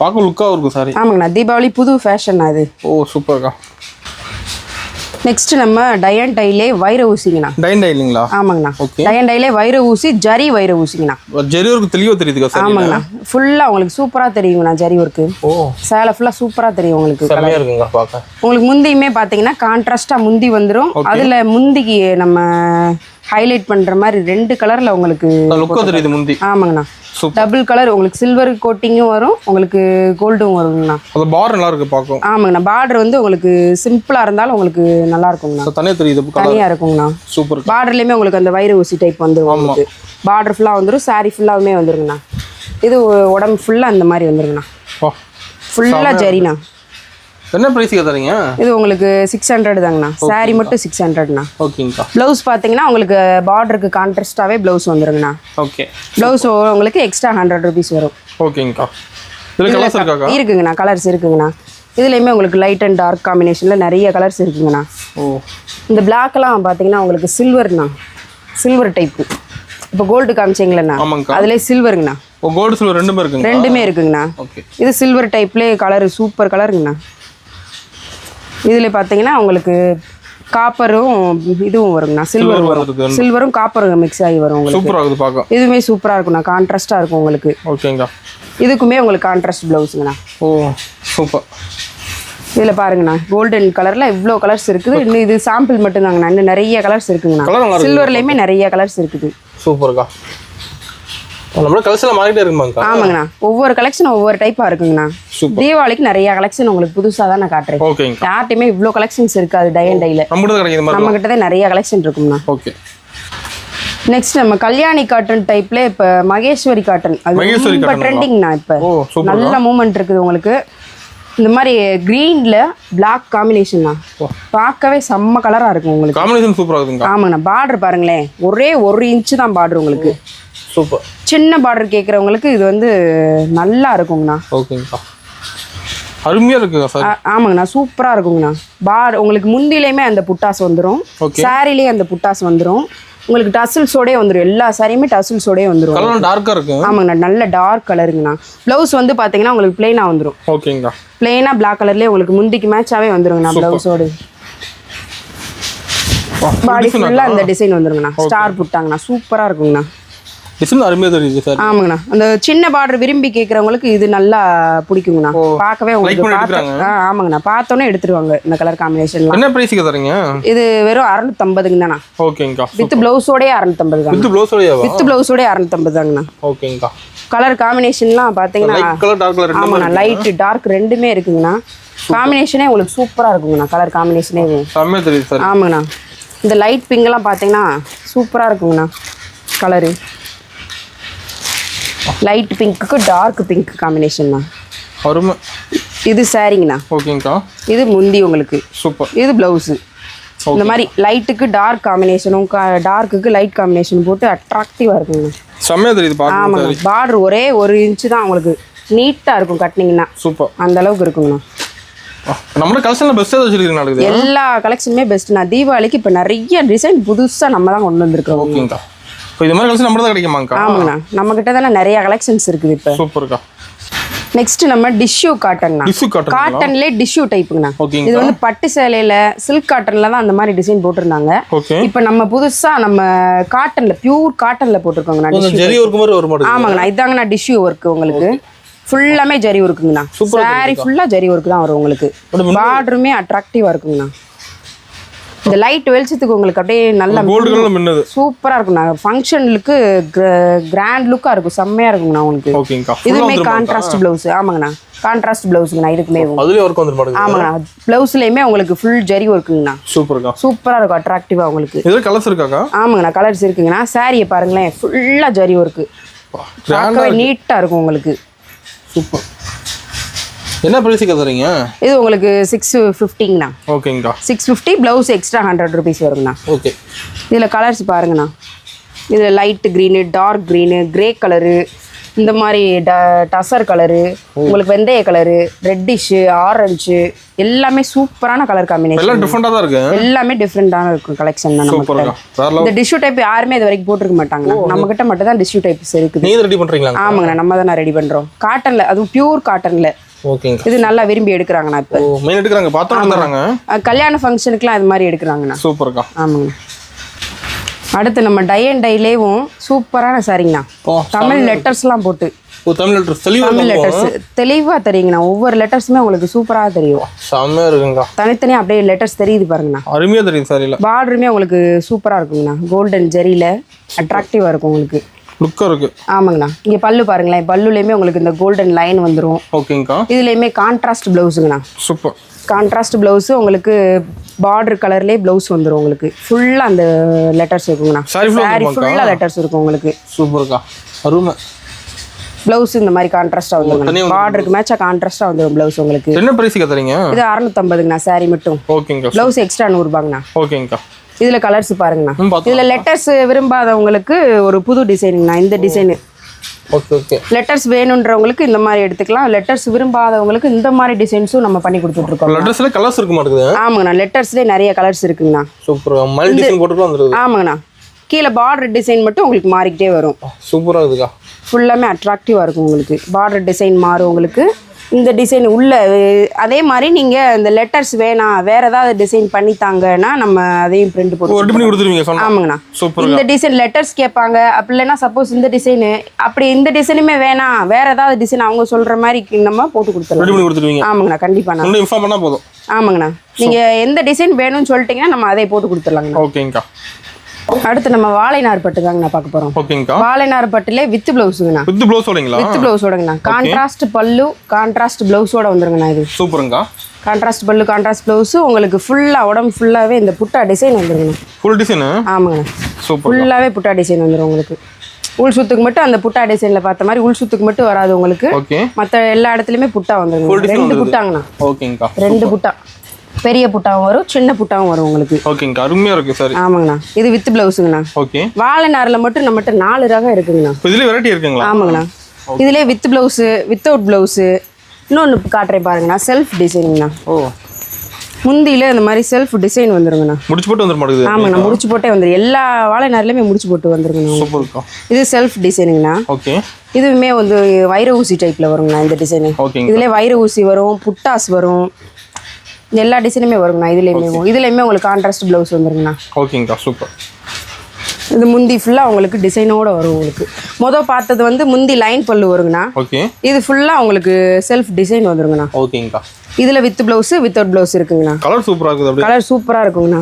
பார்க்க லுக்காக இருக்கும் சாரி. ஆமாங்கண்ணா. தீபாவளி புது ஃபேஷன் அது. சூப்பர்க்கா. நெக்ஸ்ட் நம்ம டயன் டைலே வைர ஊசிங்கண்ணா. டயன் டை இல்லைங்களா? ஆமாங்கண்ணா. டயன் டைலே வைர ஊசி, ஜரி வைர ஊசிங்கண்ணா. ஜரி ஒர்க் தெளிவாக தெரியுதுக்கா சார்? ஆமாங்கண்ணா. ஃபுல்லாக உங்களுக்கு சூப்பராக தெரியுங்கண்ணா ஜரி ஒர்க்கு. சேலை ஃபுல்லாக சூப்பராக தெரியும் உங்களுக்கு. செமையாக இருக்குங்க பார்க்க. உங்களுக்கு முந்தியுமே பார்த்தீங்கன்னா கான்ட்ராஸ்டாக முந்தி வந்துடும். அதில் முந்திக்கு நம்ம ஹைலைட் பண்ணுற மாதிரி 2 கலரில் உங்களுக்கு லுக்காக தெரியுது முந்தி. ஆமாங்கண்ணா. டபுள் கலர் உங்களுக்கு சில்வர் கோட்டிங்கும் வரும், உங்களுக்கு கோல்டும் வருங்கண்ணா. அந்த பார்டர் நல்லா இருக்கு பார்க்கும். ஆமாங்கண்ணா. பார்டர் வந்து உங்களுக்கு சிம்பிளா இருந்தாலும் உங்களுக்கு நல்லா இருக்குங்கண்ணா. தனியா தெரியுது. தனியா இருக்குங்கண்ணா. சூப்பர். பார்டர்லயுமே உங்களுக்கு அந்த வைர ஊசி டைப் வந்துரும் உங்களுக்கு. பார்டர் ஃபுல்லா வந்துரும், சாரி ஃபுல்லாவுமே வந்துருங்கண்ணா. இது உடம்பு ஃபுல்லா அந்த மாதிரி வந்துருங்கண்ணா. ஃபுல்லா ஜரிண்ணா. என்ன பிரைஸ்க்கு தரீங்க? இது உங்களுக்கு 600 தாங்கண்ணா. சாரி மட்டும் 600ண்ணா. ஓகேங்கா. ப்ளவுஸ் பார்த்தீங்கன்னா உங்களுக்கு பார்டருக்கு கான்ட்ராஸ்டாவே ப்ளவுஸ் வந்துருங்கண்ணா. ஓகே. ப்ளவுஸ் உங்களுக்கு எக்ஸ்ட்ரா 100 rupees வரும். ஓகேங்கா. இதுல கலர்ஸ் இருக்காக்கா? இருக்குங்கண்ணா. கலர்ஸ் இருக்குங்கண்ணா. இதுலயுமே உங்களுக்கு லைட் அண்ட் டார்க் காம்பினேஷன்ல நிறைய கலர்ஸ் இருக்குங்கண்ணா. இந்த பிளாக்லாம் பார்த்தீங்கன்னா உங்களுக்கு சில்வர்ண்ணா. Silver type. இப்போ கோல்டு காமிச்சிங்களா? அதுல சில்வருங்கண்ணா. கோல்டு சில்வர் ரெண்டுமே இருக்குங்க. ரெண்டுமே இருக்குங்கண்ணா. இது சில்வர் டைப்லேயே கலர் சூப்பர் கலருங்கண்ணா. இதில் பார்த்தீங்கன்னா உங்களுக்கு காப்பரும் இதுவும் வருங்கண்ணா. சில்வரும் வரும். சில்வரும் காப்பரும் மிக்ஸ் ஆகி வரும் உங்களுக்கு. சூப்பராக இருக்குது பார்க்க. இதுவுமே சூப்பராக இருக்குண்ணா. கான்ட்ராஸ்டாக இருக்கும் உங்களுக்கு. ஓகேங்கா. இதுக்குமே உங்களுக்கு கான்ட்ராஸ்ட் ப்ளவுஸுங்கண்ணா. சூப்பர். இதில் பாருங்கண்ணா கோல்டன் கலரில் இவ்வளோ கலர்ஸ் இருக்குது. இன்னும் இது சாம்பிள் மட்டும்தாங்கண்ணா. இன்னும் நிறைய கலர்ஸ் இருக்குங்கண்ணா. சில்வர்லேயுமே நிறைய கலர்ஸ் இருக்குது. சூப்பர்க்கா. நம்மளோட கலெக்ஷன் மாறிட்டே இருக்குமாங்க? ஆமாங்கண்ணா. ஒவ்வொரு கலெக்ஷன் ஒவ்வொரு டைப்பாக இருக்குங்கண்ணா. தீபாவளிக்கு நிறைய கலெக்ஷன் உங்களுக்கு புதுசாக தான் நான் காட்டுறேன். ஓகேங்க. யார்ட்டையுமே இவ்வளோ கலெக்ஷன்ஸ் இருக்காது டயன் டைல. நம்ம கிட்ட தான் நிறைய கலெக்ஷன் இருக்குங்கண்ணா. ஓகே. நெக்ஸ்ட் நம்ம கல்யாணி காட்டன் டைப்ல இப்போ மகேஸ்வரி காட்டன். அது ரொம்ப ட்ரெண்டிங்ண்ணா. இப்போ நல்ல மூமெண்ட் இருக்குது உங்களுக்கு. இந்த மாதிரி கிரீன்ல பிளாக் காம்பினேஷன் தான். பார்க்கவே செம்ம கலரா இருக்கும் உங்களுக்கு. காம்பினேஷன் சூப்பரா இருக்குங்க. ஆமாங்கண்ணா. பார்டர் பாருங்களேன். ஒரே 1 இன்ச் தான் பார்டர் உங்களுக்கு. சூப்பர். சின்ன பார்டர் கேட்குறவங்களுக்கு இது வந்து நல்லா இருக்குங்கண்ணா. ஓகேங்கண்ணா. அருமையா இருக்குங்க சார். ஆமாங்கண்ணா. சூப்பராக இருக்குங்கண்ணா. உங்களுக்கு முந்திலையுமே அந்த புட்டாஸ் வந்துடும், சாரிலேயே அந்த புட்டாஸ் வந்துடும். உங்களுக்கு டசில்ஸோடே வந்துடும், எல்லா சாரியுமே டசில்ஸோடே வந்துடும். கலர் டார்க்கா இருக்கு. ஆமாங்கண்ணா, நல்ல டார்க் கலருங்கண்ணா. ப்ளவுஸ் வந்து பார்த்தீங்கன்னா உங்களுக்கு பிளெயினாக வந்துடும். ஓகேங்கா. பிளெயினாக பிளாக் கலர்லேயே உங்களுக்கு முந்திக்கு மேட்சாகவே வந்துருங்கண்ணா ப்ளவுஸோடு. பாடி ஃபுல்லாக இந்த டிசைன் வந்துருங்கண்ணா. ஸ்டார் புட்டாங்கண்ணா, சூப்பராக இருக்குங்கண்ணா. டிசைன் அருமையாக தெரியுது சார். ஆமாங்கண்ணா, அந்த சின்ன பார்டர் விரும்பி கேட்குறவங்களுக்கு இது நல்லா பிடிக்குங்கண்ணா. பார்க்கவே உங்களுக்கு ஆமாங்கண்ணா, பார்த்தோன்னே எடுத்துருவாங்க இந்த கலர் காம்பினேஷன்லாம். என்ன பிரைஸுக்கு தரீங்க? இது வெறும் 650ங்கண்ணா. ஓகேங்கா. வித் ப்ளவுஸோடே 650 தான். வித் ப்ளவுஸோடே? வித் ப்ளவுஸோடே 650 தாங்கண்ணா. ஓகேங்கா. கலர் காம்பினேஷன்லாம் பார்த்தீங்கன்னா ஆமாண்ணா, லைட் டார்க் ரெண்டுமே இருக்குங்கண்ணா. காம்பினேஷனே உங்களுக்கு சூப்பராக இருக்குங்கண்ணா. கலர் காம்பினேஷனே தெரியுது சார். ஆமாங்கண்ணா, இந்த லைட் பிங்க்லாம் பார்த்தீங்கன்னா சூப்பராக இருக்குங்கண்ணா. கலரு லைட் பிங்க்குக்கு டார்க் பிங்க் காம்பினேஷன் தான். அருமை. இது சாரிங்கண்ணா. ஓகேங்கா. இது முந்தி உங்களுக்கு. சூப்பர். இது ப்ளவுஸு. இந்த மாதிரி லைட்டுக்கு டார்க் காம்பினேஷனும் டார்க்குக்கு லைட் காம்பினேஷன் போட்டு அட்ராக்டிவாக இருக்குங்க. செம்மையாக தெரியுது. ஆமாங்க, பார்டர் ஒரே 1 இன்ச்சு தான் உங்களுக்கு நீட்டாக இருக்கும் கட்டினீங்கன்னா. சூப்பர். அந்த அளவுக்கு இருக்குங்கண்ணா. நம்ம கலெக்ஷன்ல பெஸ்ட்டாக வச்சிருக்கீங்க. எல்லா கலெக்ஷனுமே பெஸ்ட்ண்ணா. தீபாவளிக்கு இப்போ நிறைய டிசைன் புதுசாக நம்ம தான் கொண்டு வந்திருக்கோம். ஓகேங்கா. இப்போ இது மாதிரி கலெக்ஷன் நம்ம தான் கிடைக்குமாங்கா? ஆமாங்கண்ணா, நம்ம கிட்ட தானே நிறைய கலெக்ஷன்ஸ் இருக்குது இப்போ. சூப்பர்க்கா. நெக்ஸ்ட் நம்ம டிஷ்யூ காட்டன்ண்ணா. காட்டன்லேயே டிஷ்யூ டைப்புங்கண்ணா. இது வந்து பட்டு சேலையில சில்க் காட்டன்ல தான் அந்த மாதிரி டிசைன் போட்டிருந்தாங்க. இப்போ நம்ம புதுசா நம்ம காட்டன்ல பியூர் காட்டன்ல போட்டிருக்கோங்கண்ணா. ஆமாங்கண்ணா, இதாங்கண்ணா டிஷ்யூ ஒர்க். உங்களுக்கு ஃபுல்லாமே ஜரி ஒர்க்குங்கண்ணா. சாரி ஃபுல்லா ஜரி ஒர்க் தான் வரும் உங்களுக்கு. பார்டருமே அட்ராக்டிவா இருக்குங்கண்ணா. இந்த லைட் வெளிச்சத்துக்கு உங்களுக்கு அப்படியே நல்ல சூப்பரா இருக்குண்ணா. ஃபங்க்ஷனுக்கு கிராண்ட் லுக்கா இருக்கும், செம்மையா இருக்குங்கண்ணா உங்களுக்கு. இதுவுமே கான்ட்ராஸ்ட் பிளவுஸ். ஆமாங்கண்ணா, கான்ட்ராஸ்ட் பிளவுஸுங்கண்ணா. இதுக்குமே ஆமாங்கண்ணா, பிளவுஸ்லயுமே உங்களுக்கு ஃபுல் ஜரி ஒர்க்குங்கண்ணா. சூப்பரா இருக்கும், அட்ராக்டிவா உங்களுக்கு. ஆமாங்கண்ணா, கலர்ஸ் இருக்குங்கண்ணா. சாரியை பாருங்களேன், ஃபுல்லா ஜரி ஒர்க்கு, நீட்டா இருக்கும் உங்களுக்கு. சூப்பர். என்ன பிரைஸுக்கு தரீங்க? இது உங்களுக்கு 650ங்கண்ணா. ஓகேங்கா. 650 ப்ளவுஸ் எக்ஸ்ட்ரா 100 rupees வருங்கண்ணா. ஓகே. இதில் கலர்ஸ் பாருங்கண்ணா. இதில் light green, dark green, grey colour, இந்த மாதிரி டசர் கலரு, உங்களுக்கு வெந்தய கலரு, ரெட்டிஷு, ஆரஞ்சு, எல்லாமே சூப்பரான கலர் காம்பினேஷன். எல்லாம் டிஃபரெண்டா தான் இருக்கு. எல்லாமே டிஃபரெண்டான இருக்கும் கலெக்ஷன் தான் நமக்கு. இந்த டிஷ்யூ டைப் யாருமே இது வரைக்கும் போட்டுருக்க மாட்டாங்க. நம்ம கிட்ட மட்டும் தான் டிஷ்யூ டைப்ஸ் இருக்குது. நீங்க ரெடி பண்றீங்களா? ஆமாங்கண்ணா, நம்ம தான் ரெடி பண்றோம். காட்டன்ல, அதுவும் பியூர் காட்டன்ல. ஓகேங்க. இது நல்லா விரும்பி எடுக்கறாங்கண்ணா. இப்போ மெயின் எடுக்கறாங்க, பார்த்தா வந்துறாங்க. கல்யாண ஃபங்க்ஷனுக்குலாம் இது மாதிரி எடுக்கறாங்கண்ணா. சூப்பர்க்கா. ஆமாங்க. அடுத்து நம்ம டை அண்ட் டைலேவும் சூப்பரான சாரிங்கண்ணா. தமிழ் லெட்டர்ஸ்லாம் போட்டு. தமிழ் லெட்டர்ஸ் தெளிவா தெரியுங்கண்ணா. ஒவ்வொரு லெட்டர்ஸுமே உங்களுக்கு சூப்பராக தெரியும். செம்மையா இருக்குங்க. தனித்தனியாக அப்படியே லெட்டர்ஸ் தெரியுது பாருங்கண்ணா. அருமையா தெரியுது சாரில. பார்டருமே உங்களுக்கு சூப்பராக இருக்குங்கண்ணா. கோல்டன் ஜெரியில அட்ராக்டிவாக இருக்கும் உங்களுக்கு. லுக்கா இருக்கு. ஆமாங்கண்ணா, இங்கே பல்லு பாருங்களேன். பல்லுலேயுமே உங்களுக்கு இந்த கோல்டன் லைன் வந்துடும். ஓகேங்கா. இதுலேயுமே கான்ட்ராஸ்ட் ப்ளவுஸுங்கண்ணா. சூப்பர். கான்ட்ராஸ்ட் ப்ளவுஸு உங்களுக்கு பார்டர் கலர்லேயே ப்ளவுஸ் வந்துடும் உங்களுக்கு. ஃபுல்லாக அந்த லெட்டர்ஸ் இருக்குங்கண்ணா. சாரி ஃபுல்லாக லெட்டர்ஸ் இருக்கும் உங்களுக்கு. சூப்பர்க்கா, அருமை. ப்ளவுஸ் இந்த மாதிரி கான்ட்ராஸ்டாக வந்துடும். பார்டருக்கு மேட்சாக கான்ட்ராஸ்டாக வந்துடும் ப்ளவுஸ் உங்களுக்கு. என்ன பிரைஸுக்கு தரீங்க? இது 650ங்கண்ணா சாரி மட்டும். ஓகேங்க. Blouse extra 100 ரூபாங்கண்ணா. ஓகேங்கா. இதில் கலர்ஸ் பாருங்கண்ணா. இதில் லெட்டர்ஸ் விரும்பாதவங்களுக்கு ஒரு புது டிசைனுங்கண்ணா. இந்த டிசைனு ஓகே. லெட்டர்ஸ் வேணுன்றவங்களுக்கு இந்த மாதிரி எடுத்துக்கலாம். லெட்டர்ஸ் விரும்பாதவங்களுக்கு இந்த மாதிரி டிசைன்ஸும் நம்ம பண்ணி கொடுத்துட்ருக்கோம். லெட்டர்ஸ்ல கலர்ஸ் இருக்க மாட்டேங்குது. ஆமாங்கண்ணா, லெட்டர்ஸ்லேயே நிறைய கலர்ஸ் இருக்குங்கண்ணா. சூப்பர். மல்டி டிசைன் போட்டுக்கலாம் வந்துருது. ஆமாங்கண்ணா, கீழே பார்டர் டிசைன் மட்டும் உங்களுக்கு மாறிக்கிட்டே வரும். சூப்பராக இருக்குக்கா. ஃபுல்லாமே அட்ராக்டிவாக இருக்கும் உங்களுக்கு. பார்டர் டிசைன் மாறும் உங்களுக்கு. இந்த டிசைன் உள்ள அதே மாதிரி நீங்கள் இந்த லெட்டர்ஸ் வேணாம் வேற ஏதாவது டிசைன் பண்ணித்தாங்கன்னா நம்ம அதையும் பிரிண்ட் போட்டு. ஆமாங்கண்ணா, இந்த டிசைன் லெட்டர்ஸ் கேட்பாங்க. அப்படி இல்லைன்னா சப்போஸ் இந்த டிசைனு அப்படி இந்த டிசைனுமே வேணாம் வேற ஏதாவது டிசைன் அவங்க சொல்ற மாதிரி நம்ம போட்டு கொடுத்துருவோம். ஆமாங்கண்ணா, கண்டிப்பாண்ணா. இன்ஃபார்ம் பண்ணா போதும். ஆமாங்கண்ணா, நீங்கள் எந்த டிசைன் வேணும்னு சொல்லிட்டீங்கன்னா நம்ம அதை போட்டு கொடுத்துடலாங்கண்ணா. ஓகேங்கா. அடுத்து நம்ம வாழைநார் பட்டு தாங்கண்ணா பார்க்க போறோம். ஓகேங்கா. வாழைநார் பட்டுல வித் பிளவுஸ்ங்கண்ணா. வித் பிளவுஸோடங்களா? வித் பிளவுஸோடங்கண்ணா. கான்ட்ராஸ்ட் பல்லு, கான்ட்ராஸ்ட் பிளவுஸோட வந்துருங்கண்ணா. இது சூப்பருங்கா. கான்ட்ராஸ்ட் பல்லு, கான்ட்ராஸ்ட் பிளவுஸ் உங்களுக்கு ஃபுல்லா உடம்பு ஃபுல்லாவே இந்த புட்டா டிசைன் வந்துருங்கண்ணா. Full design? ஆமாங்கண்ணா, சூப்பர். ஃபுல்லாவே புட்டா டிசைன் வந்துரும் உங்களுக்கு. உள் சுத்துக்கு மட்டும் அந்த புட்டா டிசைன்ல பார்த்த மாதிரி உள் சுத்துக்கு மட்டும் வராது உங்களுக்கு. ஓகே. மற்ற எல்லா இடத்துலயுமே புட்டா வந்துருங்க. 2 புட்டாங்கண்ணா. ஓகேங்கா. 2 புட்டா, பெரிய புட்டாவும் வரும் சின்ன புட்டாவும் வரும் உங்களுக்கு. ஓகேங்க, அருமையா இருக்கு சார். ஆமாங்கண்ணா, இது வித் பிளவுஸ்ங்கண்ணா. ஓகே. வாழைநார்ல மட்டும் நம்மகிட்ட 4 ரகம் இருக்குங்கண்ணா. இதுல வெரைட்டி இருக்குங்களா? ஆமாங்கண்ணா, இதுலயே வித் பிளவுஸ், வித்தவுட் பிளவுஸ், இன்னொன்று காட்டுறேன் பாருங்கண்ணா. செல்ஃப் டிசைனிங்ண்ணா. ஓ, முந்தியில் இந்த மாதிரி செல்ஃப் டிசைன் வந்துருங்கண்ணா. முடிச்சு போட்டு வந்துட மாட்டேங்குது. ஆமாண்ணா, முடிச்சு போட்டே வந்துடும். எல்லா வாழை நார்லையுமே முடிச்சு போட்டு வந்துருங்கண்ணா. சூப்பர்க்கா. இது செல்ஃப் டிசைனுங்கண்ணா. ஓகே. இதுவுமே வந்து வைர ஊசி டைப்பில் வருங்கண்ணா இந்த டிசைனு. ஓகேங்க. இதுலேயே வைர ஊசி வரும், புட்டாஸ் வரும், எல்லா டிசைனுமே வருங்கண்ணா. இதுலேயுமே உங்களுக்கு கான்ட்ராஸ்ட் ப்ளவுஸ் வந்துருங்கண்ணா. ஓகேங்கக்கா, சூப்பர். இது முந்தி ஃபுல்லாக உங்களுக்கு டிசைனோட வரும். உங்களுக்கு பார்த்தது வந்து முந்தி லைன் பல்லு வருங்கண்ணா. ஓகே. இது ஃபுல்லாக உங்களுக்கு செல்ஃப் டிசைன் வந்துருங்கண்ணா. ஓகேங்கக்கா. இதில் வித் ப்ளவுஸு வித்தவுட் ப்ளவுஸ் இருக்குங்கண்ணா. கலர் சூப்பராக இருக்குது. அப்படியே கலர் சூப்பராக இருக்குங்கண்ணா.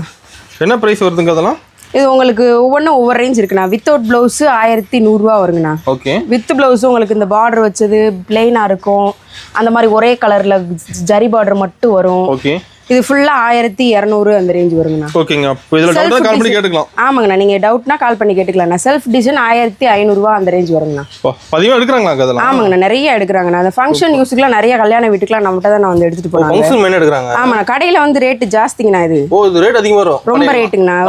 என்ன ப்ரைஸ் வருதுங்க அதெல்லாம்? இது உங்களுக்கு ஒவ்வொன்றும் ஒவ்வொரு ரேஞ்ச் இருக்குண்ணா. வித்தவுட் ப்ளவுஸு 1100 வருங்கண்ணா. ஓகே. வித் ப்ளவுஸு உங்களுக்கு இந்த பார்டர் வச்சது பிளெயினாக இருக்கும், அந்த மாதிரி ஒரே கலரில் ஜரி பார்டர் மட்டும் வரும். ஓகே. இது ஃபுல்லாக 1200 அந்த ரேஞ்ச் வருங்கண்ணா. ஓகேங்க. இப்போ இதில் டவுட் கால் பண்ணி கேட்டுக்கலாம். ஆமாங்கண்ணா, நீங்கள் டவுட்னா கால் பண்ணி கேட்டுக்கலாம்ண்ணா. செல்ஃப் டிசைன் 1500 அந்த ரேஞ்ச் வருங்கண்ணா. பதிவாக எடுக்கிறாங்களா அதெல்லாம்? ஆமாங்கண்ணா, நிறைய எடுக்கிறாங்கண்ணா. அந்த ஃபங்க்ஷன் யூஸுக்குலாம் நிறைய கல்யாண வீட்டுக்குலாம் நம்மகிட்ட தான் நான் வந்து எடுத்துகிட்டு போனாங்க. ஃபங்க்ஷன் மெயின் எடுக்கிறாங்க. ஆமாண்ணா, கடையில் வந்து ரேட்டு ஜாஸ்திங்கண்ணா. இது இது ரேட் அதிகமாக வரும். ரொம்ப ரேட்டுங்கண்ணா.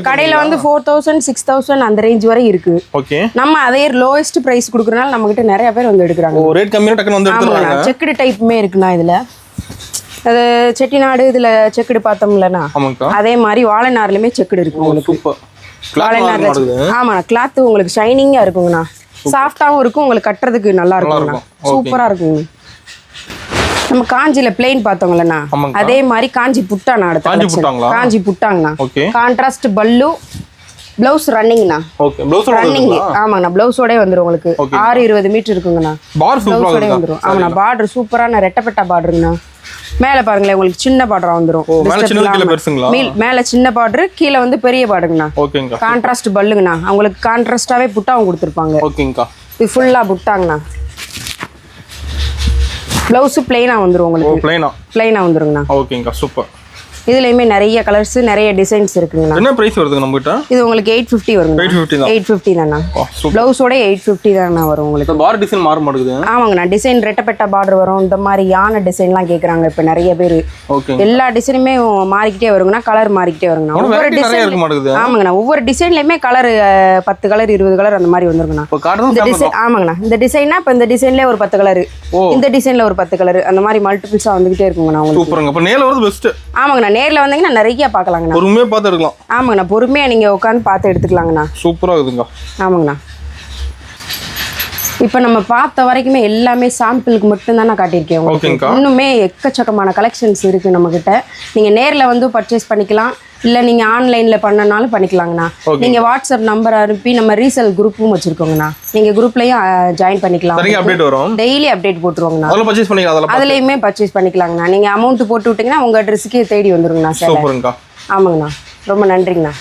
கடையில் வந்து 4000 6000 அந்த ரேஞ்ச் வரை இருக்கு. ஓகே. நம்ம அதே லோவஸ்ட் பிரைஸ் கொடுக்குறனால நம்மகிட்ட நிறைய பேர் வந்து எடுக்கிறாங்க. ரேட் கம்மியாக டக்குன்னு வந்து எடுத்துறாங்க. செக்குடு டைப்புமே இருக்குண்ணா. இதில் அது செட்டிநாடு, இதில் செக்குடு பார்த்தோம்லண்ணா, அதே மாதிரி வாழைநார்லையுமே செக்குடு இருக்கு உங்களுக்கு. வாழைநார். ஆமாண்ணா, கிளாத்து உங்களுக்கு ஷைனிங்காக இருக்குங்கண்ணா. சாஃப்டாகவும் இருக்கும், உங்களுக்கு கட்டுறதுக்கு நல்லா இருக்குங்கண்ணா. சூப்பராக இருக்குங்க. நம்ம காஞ்சியில் பிளெயின் பார்த்தோங்களேண்ணா, அதே மாதிரி காஞ்சி புட்டாண்ணா. அடுத்த காஞ்சி புட்டாங்கண்ணா. கான்ட்ராஸ்ட் பல்லு, ப்ளவுஸ் ரன்னிங்ண்ணா. ஓகே. Blouse running. ஆமாங்கண்ணா, ப்ளவுஸோடே வந்துடும் உங்களுக்கு. 6-20 மீட்டர் இருக்குங்கண்ணா. ப்ளவுஸோடே வந்துடும். ஆமாண்ணா, பார்டர் சூப்பரான ரெட்டப்பட்டா பார்டருங்கண்ணா. மேலே பாருங்களேன், உங்களுக்கு சின்ன பார்டரா வந்துடும். மேலே சின்ன பார்டர், கீழே வந்து பெரிய பார்டருங்கண்ணா. ஓகேங்க. கான்ட்ராஸ்ட் பல்லுங்கண்ணா. அவங்களுக்கு கான்ட்ராஸ்டாவே புட்டாவும் கொடுத்துருப்பாங்க. ஓகேங்கக்கா. இது ஃபுல்லாக புட்டாங்கண்ணா. ப்ளவுஸு பிளெயினாக வந்துடும் உங்களுக்கு. பிளெயினாக வந்துருங்கண்ணா. ஓகேங்கக்கா, சூப்பர். இதுலயுமே நிறைய கலர்ஸ், நிறைய டிசைன்ஸ் இருக்குங்கண்ணா. என்ன பிரைஸ் வருது நம்ம கிட்ட? இது உங்களுக்கு 850 வருங்க. 850 தானா. ப்ளவுஸோட 850 தானா வரும் உங்களுக்கு. பார்டர் டிசைன் மாற மாட்டேங்குது. ஆமாங்கண்ணா, டிசைன் ரெட்டப்பட்ட பார்டர் வரும். இந்த மாதிரி யானை டிசைன்லாம் கேட்குறாங்க இப்போ நிறைய பேர். ஓகே. எல்லா டிசைனுமே மாறிக்கிட்டே வருங்கண்ணா. கலர் மாறிக்கிட்டே வருங்கண்ணா. ஒவ்வொரு டிசைன். ஆமாங்கண்ணா, ஒவ்வொரு டிசைன்லையுமே கலர் 10 கலர் 20 கலர் அந்த மாதிரி வந்துருங்கண்ணா. இந்த டிசைன். ஆமாங்கண்ணா, இந்த டிசைன்னா இப்போ இந்த டிசைன்லேயே ஒரு 10 கலர், இந்த டிசைனில் ஒரு 10 கலர், அந்த மாதிரி மல்டிபிள்ஸாக வந்துகிட்டே இருக்குங்கண்ணா உங்களுக்கு. சூப்பருங்க. அப்போ நேரில் வரது பெஸ்ட். ஆமாங்கண்ணா, நேரில் வந்தீங்கன்னா நிறைய பார்க்கலாங்கண்ணா. பொறுமையாக பார்த்து எடுக்கலாம். ஆமாங்கண்ணா, பொறுமையாக நீங்கள் உட்காந்து பார்த்து எடுத்துக்கலாங்கண்ணா. சூப்பராக இருக்குதுங்க. ஆமாங்கண்ணா. இப்போ நம்ம பார்த்த வரைக்குமே எல்லாமே சாம்பிளுக்கு மட்டும்தான் நான் காட்டியிருக்கேன் உங்களுக்கு. இன்னுமே எக்கச்சக்கமான கலெக்ஷன்ஸ் இருக்குது நம்மக்கிட்ட. நீங்கள் நேரில் வந்து பர்ச்சேஸ் பண்ணிக்கலாம், இல்லை நீங்கள் ஆன்லைனில் பண்ணனாலும் பண்ணிக்கலாங்கண்ணா. நீங்கள் வாட்ஸ்அப் நம்பர் அனுப்பி நம்ம ரீசேல் குரூப்பும் வச்சுருக்கோங்கண்ணா. நீங்கள் குரூப்லையும் ஜாயின் பண்ணிக்கலாம். டெய்லி அப்டேட் போட்டுருவாங்கண்ணா. அதுலேயுமே பர்ச்சேஸ் பண்ணிக்கலாங்கண்ணா. நீங்கள் அமௌண்ட் போட்டு விட்டிங்கன்னா உங்கள் அட்ரஸுக்கு தேடி வந்துருங்கண்ணா சார். ஆமாங்கண்ணா, ரொம்ப நன்றிங்கண்ணா.